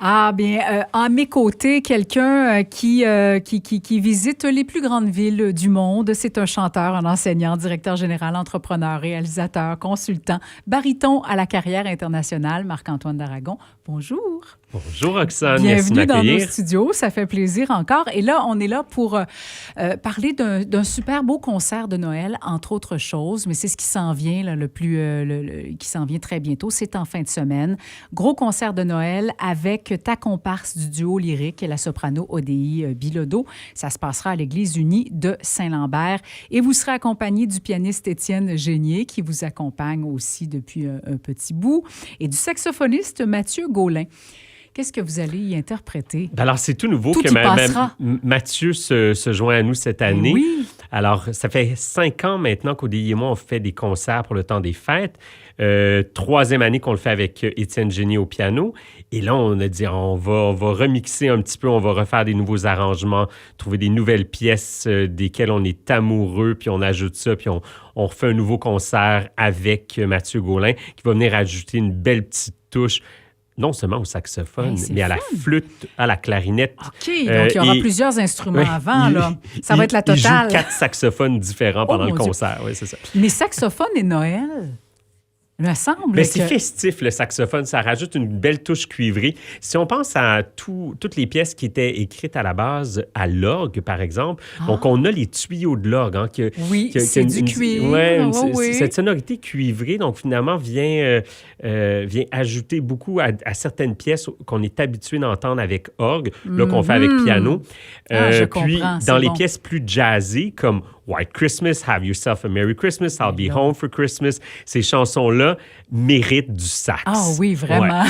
Ah bien, à mes côtés, quelqu'un qui visite les plus grandes villes du monde. C'est un chanteur, un enseignant, directeur général, entrepreneur, réalisateur, consultant, baryton à la carrière internationale, Marc-Antoine Daragon. Bonjour. Bonjour Roxane, merci de Bienvenue dans nos m'accueillir. studios, ça fait plaisir encore. Et là, on est là pour parler d'un super beau concert de Noël, entre autres choses, mais c'est ce qui s'en vient là, qui s'en vient très bientôt. C'est en fin de semaine. Gros concert de Noël avec ta comparse du duo lyrique, la soprano Odéie Bilodeau. Ça se passera à l'Église unie de Saint-Lambert. Et vous serez accompagné du pianiste Étienne Génier, qui vous accompagne aussi depuis un petit bout, et du saxophoniste Mathieu Gaulin. Qu'est-ce que vous allez y interpréter? Alors, c'est tout nouveau Tout que y passera. Mathieu se joint à nous cette année. Oui. Alors, ça fait 5 ans maintenant qu'Odélie et moi, on fait des concerts pour le temps des fêtes. 3e année qu'on le fait avec Étienne Génier au piano. Et là, on a dit, on va remixer un petit peu, on va refaire des nouveaux arrangements, trouver des nouvelles pièces desquelles on est amoureux, puis on ajoute ça, puis on refait un nouveau concert avec Mathieu Gaulin, qui va venir ajouter une belle petite touche, non seulement au saxophone, mais à la flûte, à la clarinette. OK, donc il y aura plusieurs instruments avant, là. Ça va être la totale. Il joue 4 saxophones différents pendant le concert, oui, c'est ça. Mais saxophone et Noël, il me semble Mais que... c'est festif, le saxophone. Ça rajoute une belle touche cuivrée. Si on pense à toutes les pièces qui étaient écrites à la base à l'orgue, par exemple, donc on a les tuyaux de l'orgue. Hein, oui, c'est du cuivre. Oui. Cette sonorité cuivrée, donc finalement, vient ajouter beaucoup à certaines pièces qu'on est habitué d'entendre avec orgue, là, qu'on fait avec piano. Je puis, comprends, dans les pièces plus jazzées, comme White Christmas, Have Yourself a Merry Christmas, I'll Be Home for Christmas, ces chansons-là méritent du sax. Ah oui, vraiment. Ouais,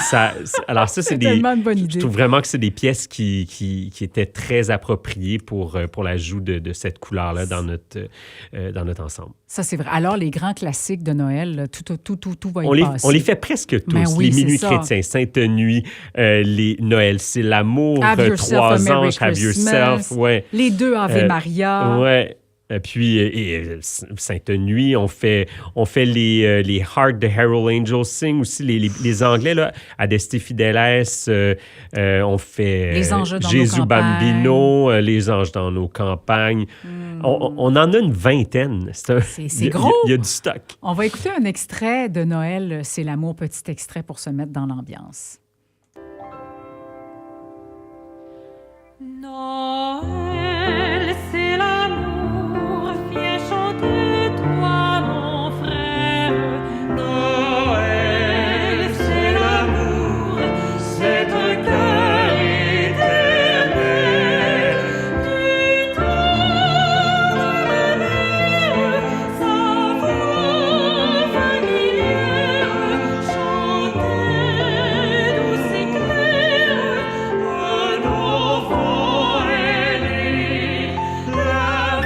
alors ça, c'est tellement une bonne idée. Je trouve vraiment que c'est des pièces qui étaient très appropriées pour l'ajout de cette couleur-là dans notre ensemble. Ça, c'est vrai. Alors, les grands classiques de Noël, là, tout va y passer. On les fait presque tous. Ben oui, les Minuits c'est chrétiens, Sainte Nuit, les Noël, c'est l'amour, Trois anges, Have Yourself. Ouais. Les 2 Ave Maria. Ouais. Puis, Sainte Nuit, on fait les Heart the Herald Angels Sing aussi, les Anglais, là, Adeste Fideles, on fait les anges dans Jésus nos Bambino, les anges dans nos campagnes. On en a une vingtaine. C'est gros. Il y a du stock. On va écouter un extrait de Noël, C'est l'amour, petit extrait pour se mettre dans l'ambiance. Noël, c'est l'amour, viens chanter toi mon frère. Noël, c'est l'amour, c'est un cœur éternel. Du temps de la mer, sa voix familière chantait douce et claire. Un enfant est né, la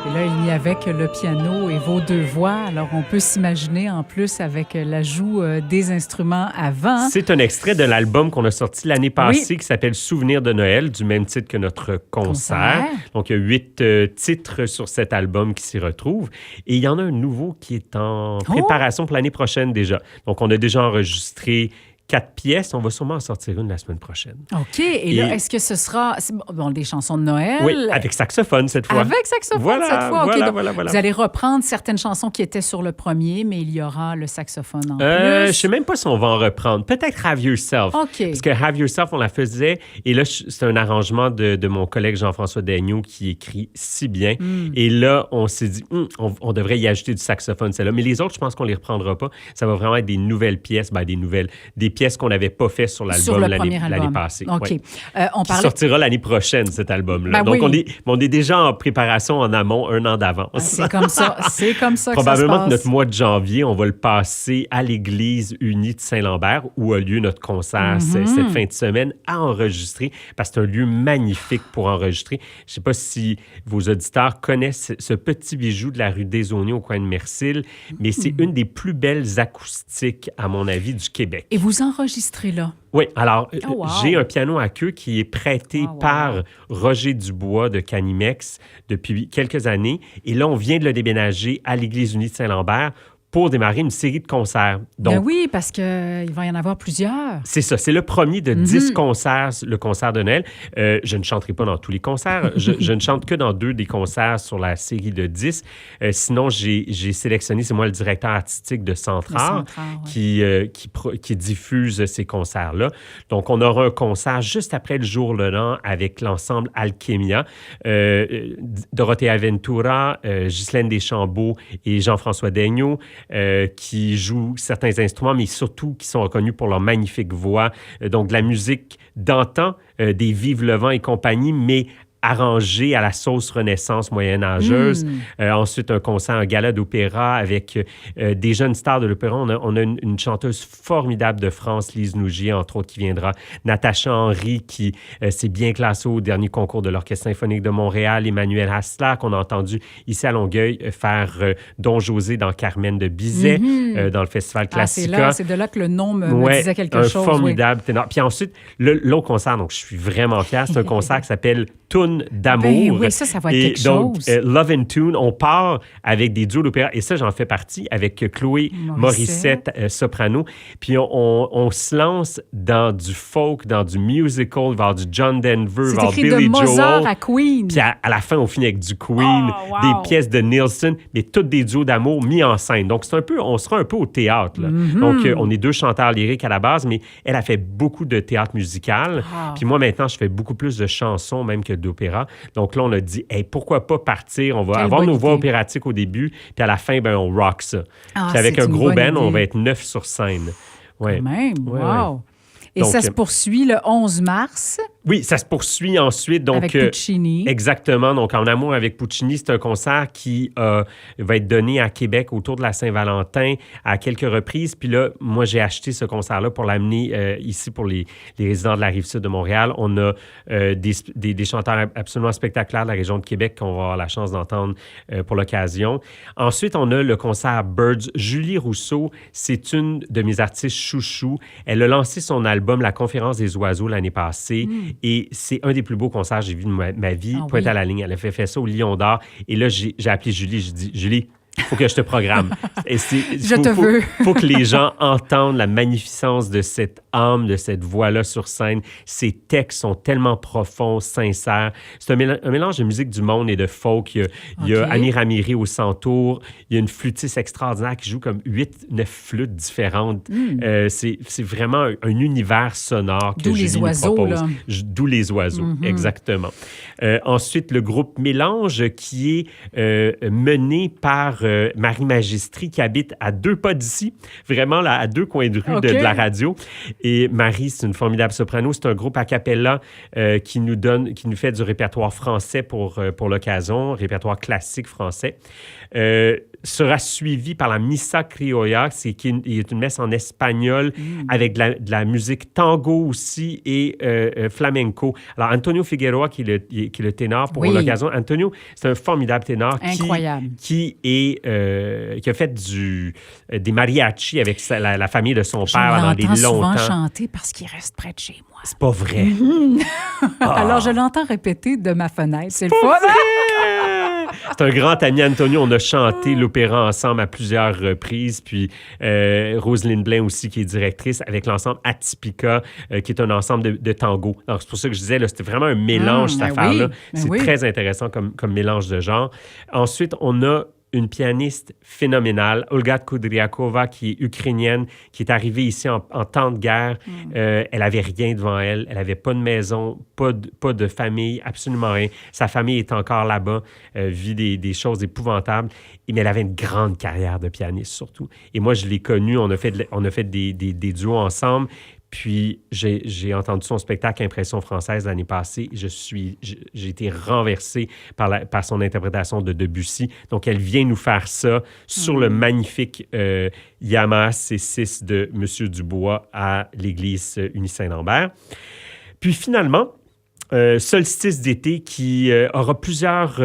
Et là, il n'y avait que le piano et vos 2 voix. Alors, on peut s'imaginer en plus avec l'ajout des instruments avant. C'est un extrait de l'album qu'on a sorti l'année passée qui s'appelle Souvenir de Noël, du même titre que notre concert. Donc, il y a 8 titres sur cet album qui s'y retrouvent. Et il y en a un nouveau qui est en préparation pour l'année prochaine déjà. Donc, on a déjà enregistré 4 pièces. On va sûrement en sortir une la semaine prochaine. OK. Et là, est-ce que ce sera des chansons de Noël? Oui, avec saxophone cette fois. Avec saxophone cette fois? OK. Voilà. Vous allez reprendre certaines chansons qui étaient sur le premier, mais il y aura le saxophone en plus. Je sais même pas si on va en reprendre. Peut-être Have Yourself. OK. Parce que Have Yourself, on la faisait. Et là, c'est un arrangement de mon collègue Jean-François Daigneault qui écrit si bien. Et là, on s'est dit, on devrait y ajouter du saxophone, celle-là. Mais les autres, je pense qu'on les reprendra pas. Ça va vraiment être des nouvelles pièces, des pièces qu'on n'avait pas fait sur l'album l'année passée. OK. Ouais. Qui sortira l'année prochaine, cet album-là. Donc, on est déjà en préparation en amont, 1 an d'avance. C'est comme ça. C'est comme ça que Probablement ça se passe. que notre mois de janvier, on va le passer à l'Église unie de Saint-Lambert, où a lieu notre concert cette fin de semaine, à enregistrer, parce que c'est un lieu magnifique pour enregistrer. Je ne sais pas si vos auditeurs connaissent ce petit bijou de la rue des Oignons au coin de Mercille, mais c'est une des plus belles acoustiques, à mon avis, du Québec. Et vous enregistrez là? Oui, alors, wow. J'ai un piano à queue qui est prêté par Roger Dubois de Canimex depuis quelques années. Et là, on vient de le déménager à l'Église unie de Saint-Lambert pour démarrer une série de concerts. Donc, Ben oui, parce qu'il va y en avoir plusieurs. c'est ça, c'est le premier de 10 concerts, le concert de Noël. Je ne chanterai pas dans tous les concerts. Je ne chante que dans 2 des concerts sur la série de 10. Sinon, j'ai sélectionné, c'est moi le directeur artistique de Centrare, qui diffuse ces concerts-là. Donc, on aura un concert juste après le jour le l'an avec l'ensemble Alchemia. Dorothea Ventura, Ghislaine Deschambault et Jean-François Daigneault, qui jouent certains instruments, mais surtout qui sont reconnus pour leur magnifique voix. Donc, de la musique d'antan, des Vive le vent et compagnie, mais arrangé à la sauce Renaissance moyenâgeuse. Ensuite, un concert, un gala d'opéra avec des jeunes stars de l'opéra. On a une chanteuse formidable de France, Lise Nougier, entre autres, qui viendra. Natacha Henry, qui s'est bien classée au dernier concours de l'Orchestre symphonique de Montréal. Emmanuel Hassler, qu'on a entendu ici à Longueuil faire Don José dans Carmen de Bizet, dans le Festival Classica. C'est de là que le nom me disait quelque chose. Un formidable ténor. Puis ensuite, l'autre concert, donc je suis vraiment fier, c'est un concert qui s'appelle Tune d'amour. Ben oui, ça va être quelque chose. Love and Tune, on part avec des duos d'opéra. Et ça, j'en fais partie avec Chloé Morissette, soprano. Puis on se lance dans du folk, dans du musical, il va y avoir du John Denver, il va y avoir Billy Joel. C'est écrit de Mozart à Queen. Puis à la fin, on finit avec du Queen, des pièces de Nielsen, mais toutes des duos d'amour mis en scène. Donc, on sera un peu au théâtre. Là. Donc, on est 2 chanteurs lyriques à la base, mais elle a fait beaucoup de théâtre musical. Puis moi, maintenant, je fais beaucoup plus de chansons même que d'opéra. Donc là, on a dit, hey, pourquoi pas partir? On va avoir nos voix opératiques au début, puis à la fin, ben, on rock ça. Puis avec un gros band, on va être 9 sur scène. Ouais. Quand même, ouais, wow! ouais. Et Donc, ça se poursuit le 11 mars. Oui, ça se poursuit ensuite. Donc, avec Puccini. Exactement. Donc, En amour avec Puccini, c'est un concert qui va être donné à Québec autour de la Saint-Valentin à quelques reprises. Puis là, moi, j'ai acheté ce concert-là pour l'amener ici pour les résidents de la Rive-Sud de Montréal. On a des chanteurs absolument spectaculaires de la région de Québec qu'on va avoir la chance d'entendre pour l'occasion. Ensuite, on a le concert Birds. Julie Rousseau, c'est une de mes artistes chouchous. Elle a lancé son album La Conférence des oiseaux l'année passée. Et c'est un des plus beaux concerts que j'ai vu de ma vie. Pointe à la ligne. Elle a fait ça au Lion d'Or. Et là, j'ai appelé Julie. J'ai dit, Julie, il faut que je te programme. Faut que les gens entendent la magnificence de cette âme, de cette voix-là sur scène. Ces textes sont tellement profonds, sincères. C'est un mélange de musique du monde et de folk. Il y a Annie Ramiré au centour. Il y a une flûtiste extraordinaire qui joue comme 8-9 flûtes différentes. C'est vraiment un univers sonore que Julie nous propose. D'où les oiseaux, exactement. Ensuite, le groupe Mélange qui est mené par Marie Magistri qui habite à 2 pas d'ici, vraiment là, à 2 coins de rue de la radio. Et Marie, c'est une formidable soprano. C'est un groupe a cappella qui nous fait du répertoire français pour l'occasion, répertoire classique français. Sera suivi par la Missa Criolla, qui est une messe en espagnol avec de la musique tango aussi et flamenco. Alors, Antonio Figueroa, qui est le ténor pour l'occasion. Antonio, c'est un formidable ténor qui a fait des mariachis avec la famille de son père pendant des longtemps. Je l'entends souvent chanter parce qu'il reste près de chez moi. C'est pas vrai. Alors, je l'entends répéter de ma fenêtre. C'est le fun. C'est un grand ami, Antonio. On a chanté l'opéra ensemble à plusieurs reprises. Puis Roselyne Blain aussi, qui est directrice, avec l'ensemble Atypica, qui est un ensemble de tango. Donc, c'est pour ça que je disais, là, c'était vraiment un mélange, cette affaire-là. C'est très intéressant comme mélange de genres. Ensuite, on a une pianiste phénoménale, Olga Kudryakova, qui est ukrainienne, qui est arrivée ici en temps de guerre. Elle avait rien devant elle. Elle n'avait pas de maison, pas de famille, absolument rien. Sa famille est encore là-bas, vit des choses épouvantables. Mais elle avait une grande carrière de pianiste, surtout. Et moi, je l'ai connue. On a fait des duos ensemble. Puis, j'ai entendu son spectacle Impression française l'année passée. J'ai été renversé par son interprétation de Debussy. Donc, elle vient nous faire ça sur le magnifique Yamaha C6 de M. Dubois à l'église Unie-Saint-Lambert. Puis, finalement, solstice d'été qui aura plusieurs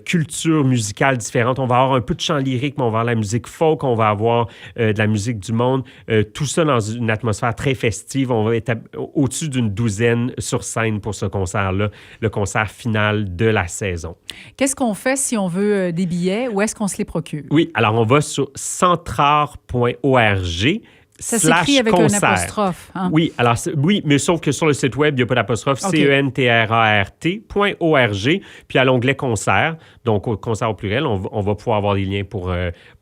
cultures musicales différentes. On va avoir un peu de chant lyrique, mais on va avoir la musique folk, on va avoir de la musique du monde. Tout ça dans une atmosphère très festive. On va être au-dessus d'une douzaine sur scène pour ce concert-là, le concert final de la saison. Qu'est-ce qu'on fait si on veut des billets? Où est-ce qu'on se les procure? Oui, alors on va sur centrart.org. Ça s'écrit avec concert. un apostrophe. Hein? Oui, alors oui, mais sauf que sur le site web, il n'y a pas d'apostrophe. Okay. centrart.org. Puis à l'onglet concert, donc au concert au pluriel, on va pouvoir avoir des liens pour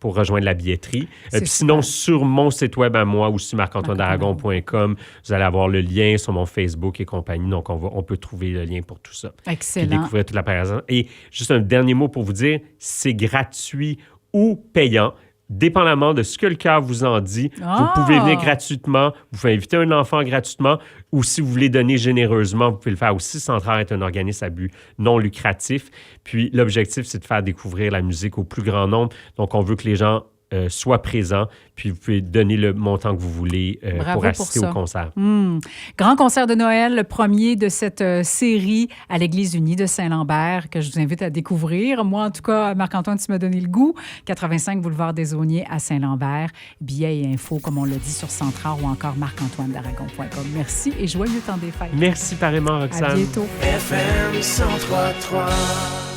rejoindre la billetterie. Puis sinon, sur mon site web à moi ou sur marc-antoine-daragon.com, vous allez avoir le lien sur mon Facebook et compagnie. Donc on peut trouver le lien pour tout ça. Excellent. Puis découvrir toute la présence. Et juste un dernier mot pour vous dire, c'est gratuit ou payant. Dépendamment de ce que le cœur vous en dit, vous pouvez venir gratuitement, vous pouvez inviter un enfant gratuitement, ou si vous voulez donner généreusement, vous pouvez le faire aussi. Centrart est un organisme à but non lucratif. Puis l'objectif, c'est de faire découvrir la musique au plus grand nombre. Donc, on veut que les gens soient présents, puis vous pouvez donner le montant que vous voulez pour assister au concert. Grand concert de Noël, le premier de cette série à l'Église unie de Saint-Lambert, que je vous invite à découvrir. Moi, en tout cas, Marc-Antoine, tu m'as donné le goût. 85 boulevard des Aulniers à Saint-Lambert. Billets et infos, comme on l'a dit, sur Centrart ou encore marc-antoine-daragon.com. Merci et joyeux temps des fêtes. Merci pareillement, Roxane. À bientôt. FM 103.3